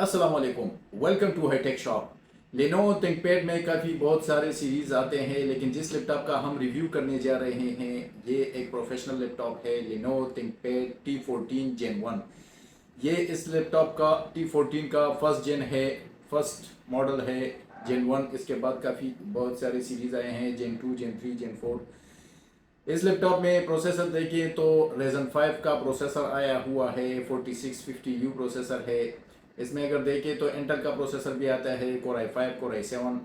अस्सलाम वालेकुम। Welcome to hitech shop. Lenovo ThinkPad में काफ़ी बहुत सारे सीरीज़ आते हैं, लेकिन जिस लैपटॉप का हम रिव्यू करने जा रहे हैं ये एक प्रोफेशनल लैपटॉप है, लेनोवो थिंकपैड T14 Gen 1। ये इस लैपटॉप का T14 का फर्स्ट जेन है, फर्स्ट मॉडल है Gen 1। इसके बाद काफ़ी बहुत सारे सीरीज़ आए हैं Gen 2, Gen 3, Gen 4। इस लैपटॉप में प्रोसेसर देखिए तो Ryzen 5 का प्रोसेसर आया हुआ है, 4650U प्रोसेसर है। इसमें अगर देखें तो इंटेल का प्रोसेसर भी आता है, Core i5, Core i7।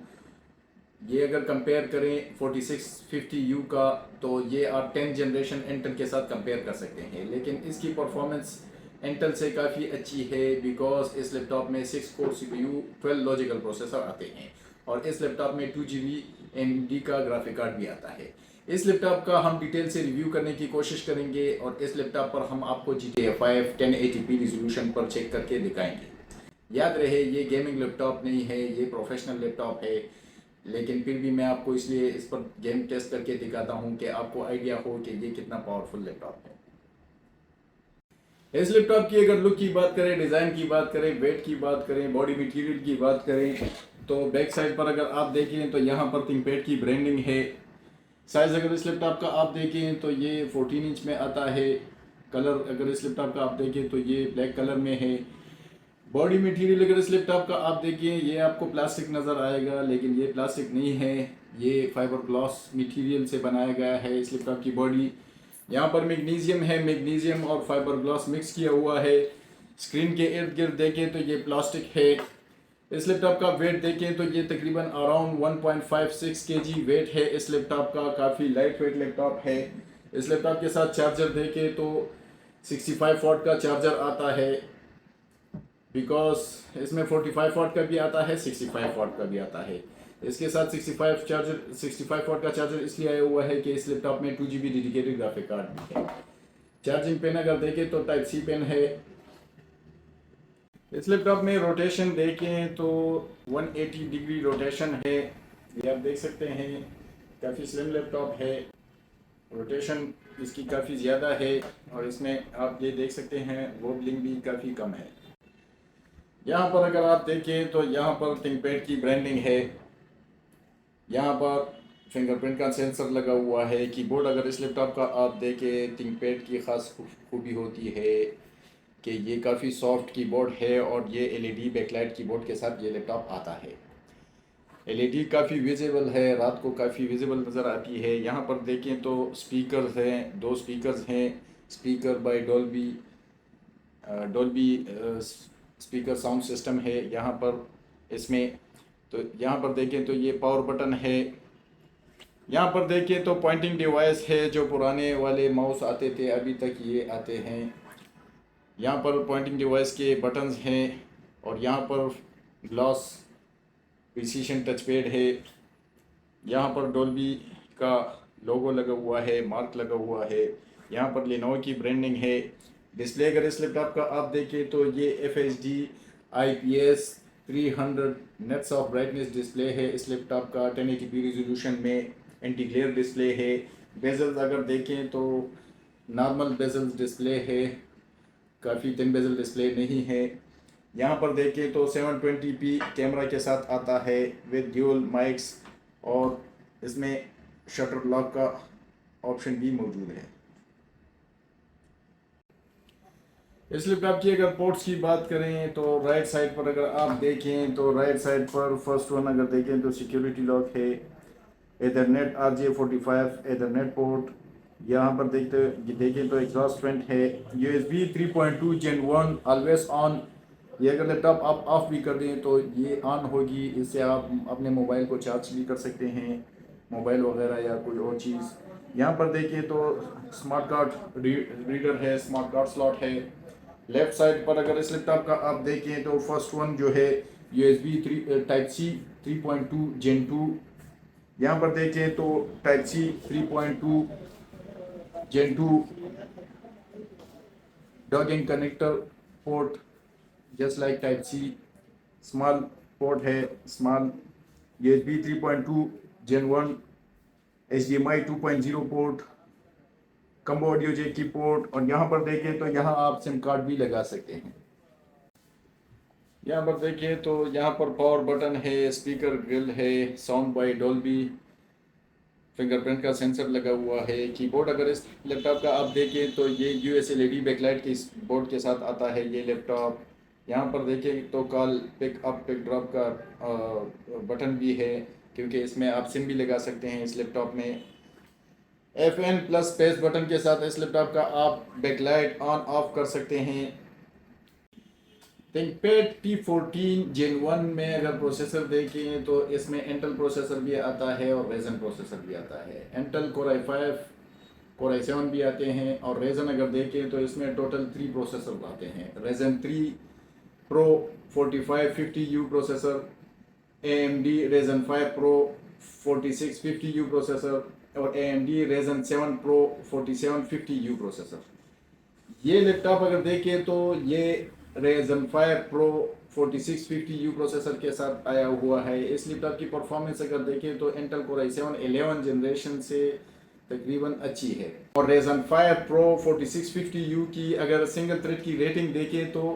ये अगर कंपेयर करें 4650U का तो ये आप 10 जनरेशन इंटेल के साथ कंपेयर कर सकते हैं, लेकिन इसकी परफॉर्मेंस इंटेल से काफ़ी अच्छी है बिकॉज इस लैपटॉप में 6 कोर CPU 12 लॉजिकल प्रोसेसर आते हैं और इस लैपटॉप में 2 GB AMD का ग्राफिक कार्ड भी आता है। इस लैपटॉप का हम डिटेल से रिव्यू करने की कोशिश करेंगे और इस लैपटॉप पर हम आपको GTA 5 1080p रिजोल्यूशन पर चेक करके दिखाएंगे। याद रहे ये गेमिंग लैपटॉप नहीं है, ये प्रोफेशनल लैपटॉप है, लेकिन फिर भी मैं आपको इसलिए इस पर गेम टेस्ट करके दिखाता हूँ कि आपको आइडिया हो कि ये कितना पावरफुल लैपटॉप है। इस लैपटॉप की अगर लुक की बात करें, डिज़ाइन की बात करें, वेट की बात करें, बॉडी मटेरियल की बात करें तो बैक साइड पर अगर आप देखें तो यहाँ पर थिंकपैड की ब्रांडिंग है। साइज़ अगर इस लैपटॉप का आप देखें तो ये 14 इंच में आता है। कलर अगर इस लैपटॉप का आप देखें तो ये ब्लैक कलर में है। बॉडी मटेरियल अगर इस लैपटॉप का आप देखिए ये आपको प्लास्टिक नज़र आएगा, लेकिन ये प्लास्टिक नहीं है, ये फाइबर ग्लास मटेरियल से बनाया गया है इस लैपटॉप की बॉडी। यहाँ पर मैग्नीशियम है, मैग्नीशियम और फाइबर ग्लास मिक्स किया हुआ है। स्क्रीन के इर्द गिर्द देखें तो ये प्लास्टिक है। इस लैपटॉप का वेट देखें तो ये तकरीबन अराउंड 1.56 kg वेट है इस लैपटॉप का, काफ़ी लाइट वेट लैपटॉप है। इस लैपटॉप के साथ चार्जर देखें तो 65 वॉट का चार्जर आता है, बिकॉज इसमें 45 वॉट का भी आता है, 65 वॉट का भी आता है। इसके साथ 65 वॉट का चार्जर इसलिए आया हुआ है कि इस लैपटॉप में 2 GB डेडिकेटेड ग्राफिक कार्ड भी है। चार्जिंग पेन अगर देखें तो टाइप सी पेन है। इस लैपटॉप में रोटेशन देखें तो 180 डिग्री रोटेशन है, ये आप देख सकते हैं। काफ़ी स्लिम लैपटॉप है, रोटेशन इसकी काफ़ी ज़्यादा है और इसमें आप ये देख सकते हैं वोबलिंग भी काफ़ी कम है। यहाँ पर अगर आप देखें तो यहाँ पर थिंकपैड की ब्रांडिंग है। यहाँ पर फिंगरप्रिंट का सेंसर लगा हुआ है। कीबोर्ड अगर इस लैपटॉप का आप देखें, थिंकपैड की ख़ास खूबी होती है कि ये काफ़ी सॉफ्ट कीबोर्ड है और ये LED बैकलाइट कीबोर्ड के साथ ये लैपटॉप आता है। LED काफ़ी विजिबल है, रात को काफ़ी विजिबल नज़र आती है। यहाँ पर देखें तो स्पीकर्स हैं, 2 स्पीकर्स हैं, speaker by Dolby Dolby speaker sound system है यहाँ पर इसमें। तो यहाँ पर देखें तो ये पावर बटन है। यहाँ पर देखें तो पॉइंटिंग डिवाइस है, जो पुराने वाले माउस आते थे अभी तक ये आते हैं। यहाँ पर पॉइंटिंग डिवाइस के बटन्स हैं और यहाँ पर ग्लास प्रिसीशन टच पैड है। यहाँ पर डॉल्बी का लोगो लगा हुआ है, मार्क लगा हुआ है। यहाँ पर लेनोवो की ब्रांडिंग है। डिस्प्ले अगर इस लैपटॉप का आप देखें तो ये FHD IPS 300 nets of brightness display है इस लैपटॉप का, 1080p रिजोल्यूशन में एंटी ग्लेयर डिस्प्ले है। बेजल्स अगर देखें तो नॉर्मल बेजल्स डिस्प्ले है, काफ़ी थिन बेजल डिस्प्ले नहीं है। यहाँ पर देखें तो 720p कैमरा के साथ आता है विद ड्यूल माइक्स और इसमें शटर लॉक का ऑप्शन भी मौजूद है। इस लैपटॉप की अगर पोर्ट्स की बात करें तो राइट साइड पर अगर आप देखें तो राइट साइड पर फर्स्ट वन अगर देखें तो सिक्योरिटी लॉक है, एथरनेट RJ45 एथरनेट पोर्ट। यहाँ पर देखें तो एग्जॉस्ट वेंट है, USB 3.2 Gen 1 ऑलवेज ऑन। ये अगर लैपटॉप आप ऑफ भी कर दें तो ये ऑन होगी, इससे आप अपने मोबाइल को चार्ज भी कर सकते हैं, मोबाइल वगैरह या कोई और चीज़। यहाँ पर देखिए तो स्मार्ट कार्ड रीडर है, स्मार्ट कार्ड स्लॉट है। लेफ्ट साइड पर अगर इस लैपटॉप का आप देखें तो फर्स्ट वन जो है USB टाइप सी 3.2 Gen 2। यहाँ पर देखें तो type C 3.2 Gen 2 docking connector port just like type C, small port है, small USB 3.2 Gen 1 HDMI 2.0 port, combo audio jack की पोर्ट। और यहाँ पर देखें तो यहाँ आप सिम कार्ड भी लगा सकते हैं। यहाँ पर देखिए तो यहाँ पर पावर बटन है, स्पीकर ग्रिल है, साउंड बाय डॉल्बी, फिंगरप्रिंट का सेंसर लगा हुआ है। कीबोर्ड अगर इस लैपटॉप का आप देखें तो ये यूएस एलईडी बैकलाइट के इस बोर्ड के साथ आता है ये लैपटॉप। यहाँ पर देखें तो call pick up pick drop का बटन भी है, क्योंकि इसमें आप सिम भी लगा सकते हैं इस लैपटॉप में। FN प्लस स्पेस बटन के साथ इस लैपटॉप का आप बैकलाइट ऑन ऑफ कर सकते हैं। थिंकपैड T14 Gen 1 में अगर प्रोसेसर देखें तो इसमें इंटेल प्रोसेसर भी आता है और रेजन प्रोसेसर भी आता है। Intel Core i5 Core i7 भी आते हैं, और रेजन अगर देखें तो इसमें टोटल 3 प्रोसेसर आते हैं। Ryzen 3 Pro 4550U processor, AMD Ryzen 5 Pro 4650U processor और AMD Ryzen 7 Pro 4750U processor. ये लैपटॉप अगर देखें तो ये Ryzen 5 Pro 4650U प्रोसेसर के साथ आया हुआ है। इस लैपटॉप की परफॉर्मेंस अगर देखें तो इंटेल Core i7 11 जनरेशन से तकरीबन अच्छी है। और Ryzen 5 Pro 4650U की अगर सिंगल थ्रेड की रेटिंग देखें तो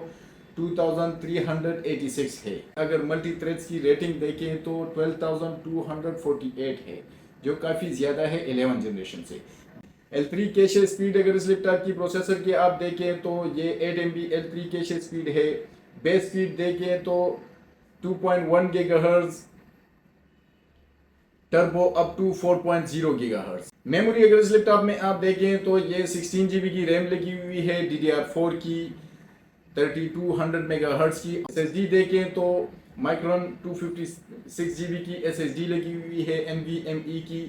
2386 है। अगर मल्टी थ्रेड्स की रेटिंग देखें तो 12248 है, जो काफ़ी ज़्यादा है 11 जनरेशन से। L3 कैशे स्पीड अगर इस लैपटॉप की प्रोसेसर की आप देखें तो ये 8 MB L3 कैशे स्पीड है। बेस स्पीड देखें तो 2.1 GHz, turbo up to 4.0 GHz। Memory अगर इस लैपटॉप में आप देखें तो ये 16 GB की रैम लगी हुई है, DDR4 की 3200 MHz की। SSD देखें तो माइक्रोन 256 GB की SSD लगी हुई है NVMe की।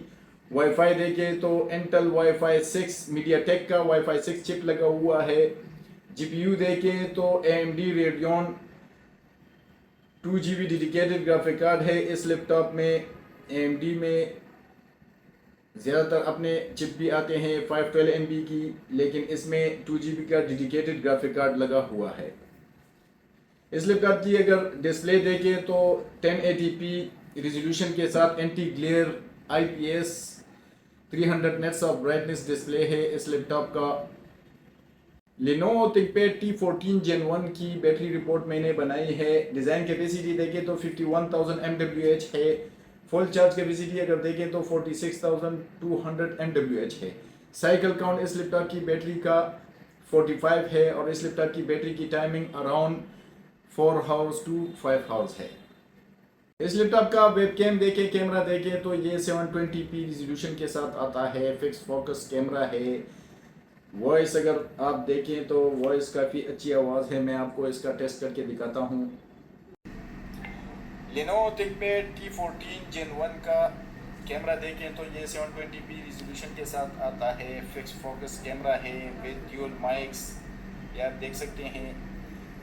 वाईफाई देखें तो इंटेल वाईफाई 6 मीडियाटेक का वाईफाई 6 चिप लगा हुआ है। GPU देखें तो AMD Radeon 2GB dedicated graphic card है इस लैपटॉप में। AMD में ज़्यादातर अपने चिप भी आते हैं 512 MB की, लेकिन इसमें 2GB का डेडिकेटेड ग्राफिक कार्ड लगा हुआ है। इस लैपटॉप की अगर डिस्प्ले देखें तो 1080p रिजोल्यूशन के साथ anti glare IPS 300 nets of brightness display है इस लैपटॉप का। Lenovo ThinkPad T14 Gen 1 की बैटरी रिपोर्ट मैंने बनाई है। डिज़ाइन कैपेसिटी देखें तो 51,000 mAh है। फुल चार्ज कैपेसिटी अगर देखें तो 46,200 mAh है। साइकिल काउंट इस लैपटॉप की बैटरी का 45 है, और इस लैपटॉप की बैटरी की timing around 4 hours to 5 hours है। इस लैपटॉप का वेबकैम देखें, कैमरा देखें तो ये 720p रिजोल्यूशन के साथ आता है। फिक्स फोकस कैमरा है। वॉइस अगर आप देखें तो वॉइस काफ़ी अच्छी आवाज़ है। मैं आपको इसका टेस्ट करके दिखाता हूँ। Lenovo ThinkPad T14 Gen 1 का कैमरा देखें तो ये 720p रिजोल्यूशन के साथ आता है। फिक्स फोकस कैमरा है विद ड्यूल माइक्स, ये आप देख सकते हैं।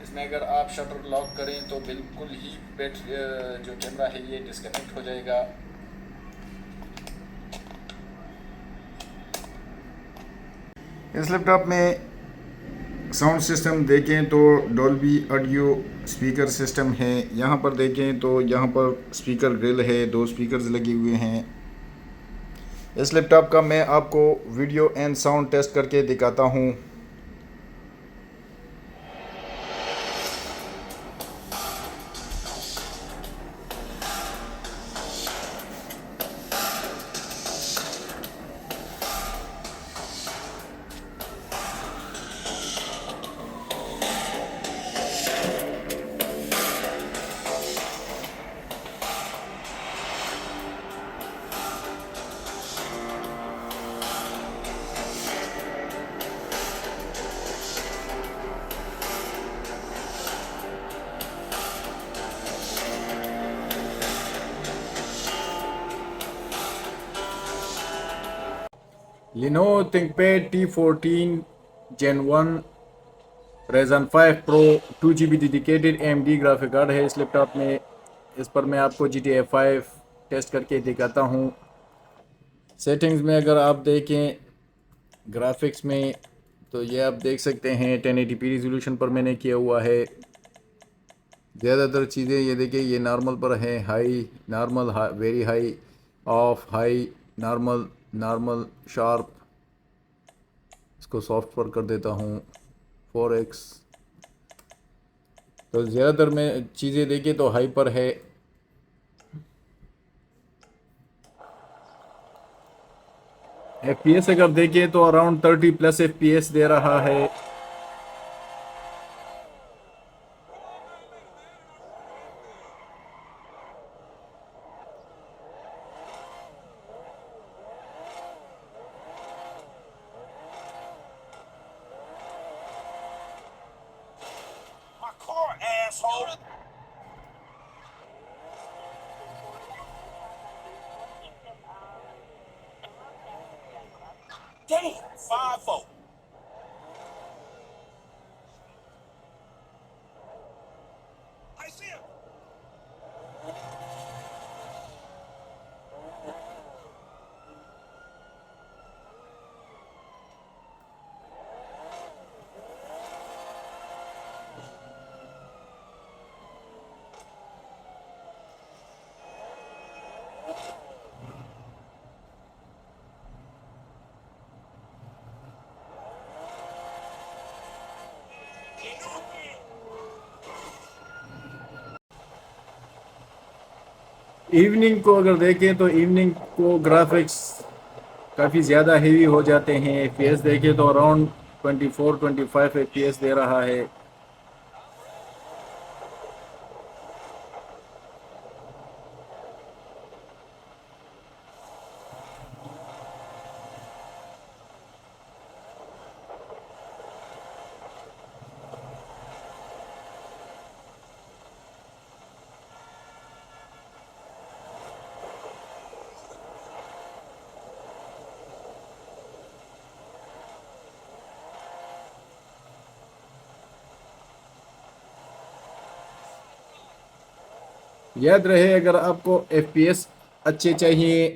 इसमें अगर आप शटर लॉक करें तो बिल्कुल ही बैटरी जो कैमरा है ये डिस्कनेक्ट हो जाएगा। इस लैपटॉप में साउंड सिस्टम देखें तो डॉल्बी ऑडियो स्पीकर सिस्टम है। यहाँ पर देखें तो यहाँ पर स्पीकर ग्रिल है, 2 स्पीकर्स लगे हुए हैं। इस लैपटॉप का मैं आपको वीडियो एंड साउंड टेस्ट करके दिखाता हूँ। Lenovo ThinkPad T14 Gen 1 Ryzen 5 Pro 2GB dedicated AMD graphic card है इस लैपटॉप में। इस पर मैं आपको GTA 5 टेस्ट करके दिखाता हूँ। सेटिंग्स में अगर आप देखें ग्राफिक्स में तो ये आप देख सकते हैं 1080p रिजोल्यूशन पर मैंने किया हुआ है। ज़्यादातर चीज़ें ये देखिए, ये नॉर्मल पर है, high, normal, very high, of, high, normal, normal, sharp. इसको सॉफ्ट पर कर देता हूँ 4x। तो ज़्यादातर में चीज़ें देखें तो हाइपर है। FPS अगर देखें तो अराउंड 30+ FPS दे रहा है। My car, asshole. Damn, 5-4. I see him. Evening को अगर देखें तो इवनिंग को ग्राफिक्स काफ़ी ज़्यादा हेवी हो जाते हैं। FPS देखें तो अराउंड 24-25 FPS दे रहा है। याद रहे, अगर आपको FPS अच्छे चाहिए,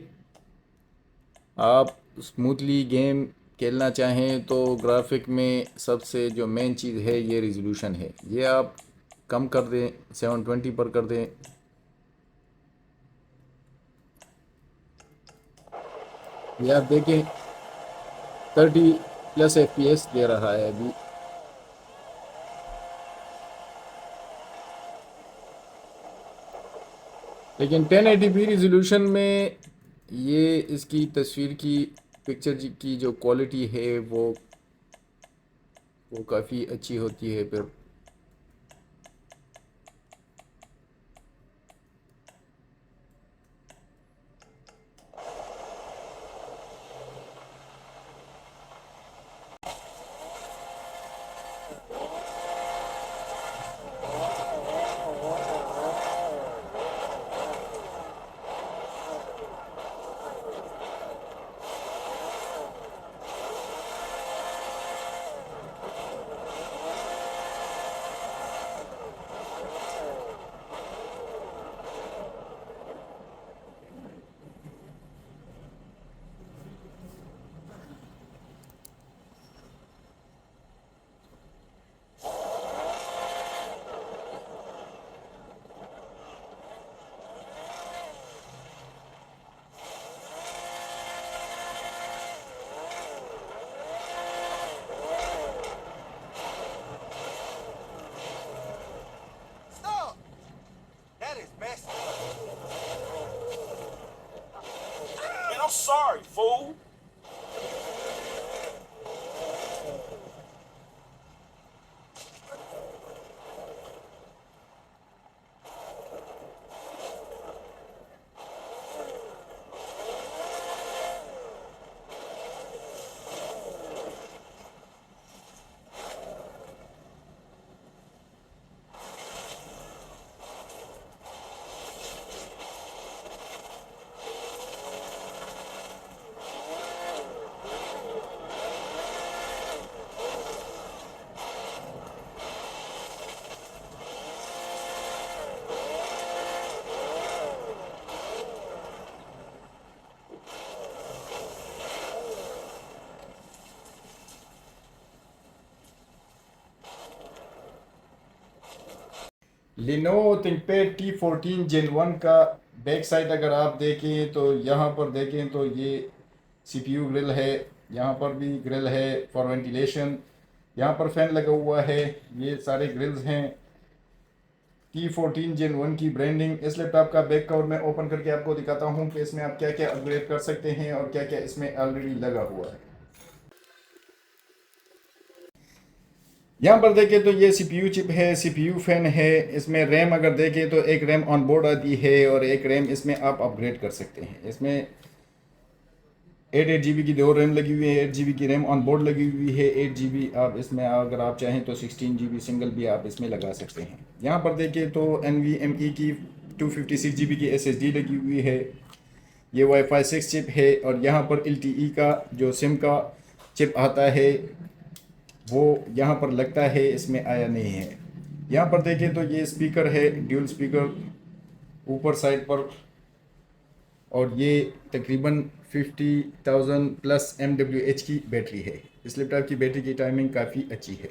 आप स्मूथली गेम खेलना चाहें, तो ग्राफिक में सबसे जो मेन चीज़ है ये रिजोल्यूशन है। ये आप कम कर दें, 720 पर कर दें। ये आप देखें 30+ FPS दे रहा है अभी। लेकिन 1080p रिजोल्यूशन में ये इसकी तस्वीर की पिक्चर की जो क्वालिटी है वो काफ़ी अच्छी होती है फिर। Stop. That is messy. Man, I'm sorry, fool. Lenovo ThinkPad T14 Gen 1 का बैक साइड अगर आप देखें तो यहाँ पर देखें तो ये CPU ग्रिल है। यहाँ पर भी ग्रिल है फॉर वेंटिलेशन। यहाँ पर फैन लगा हुआ है। ये सारे ग्रिल्स हैं। T14 Gen 1 की ब्रांडिंग। इस लैपटॉप का बैक कवर मैं ओपन करके आपको दिखाता हूँ कि इसमें आप क्या क्या अपग्रेड कर सकते हैं और क्या क्या इसमें ऑलरेडी लगा हुआ है। यहाँ पर देखें तो ये CPU चिप है, CPU फैन है। इसमें रैम अगर देखें तो एक रैम ऑन बोर्ड आती है और एक रैम इसमें आप अपग्रेड कर सकते हैं। इसमें 8 GB की 2 रैम लगी हुई है, 8 GB की रैम ऑन बोर्ड लगी हुई है, 8 GB आप इसमें अगर आप चाहें तो 16 GB सिंगल भी आप इसमें लगा सकते हैं। यहाँ पर देखें तो NVMe की 256 GB की SSD लगी हुई है। ये Wi-Fi 6 चिप है और यहाँ पर LTE का जो सिम का चिप आता है वो यहाँ पर लगता है, इसमें आया नहीं है। यहाँ पर देखें तो ये स्पीकर है, ड्यूल स्पीकर ऊपर साइड पर, और ये तकरीबन 50,000 प्लस mAh की बैटरी है। इस लैपटॉप की बैटरी की टाइमिंग काफ़ी अच्छी है।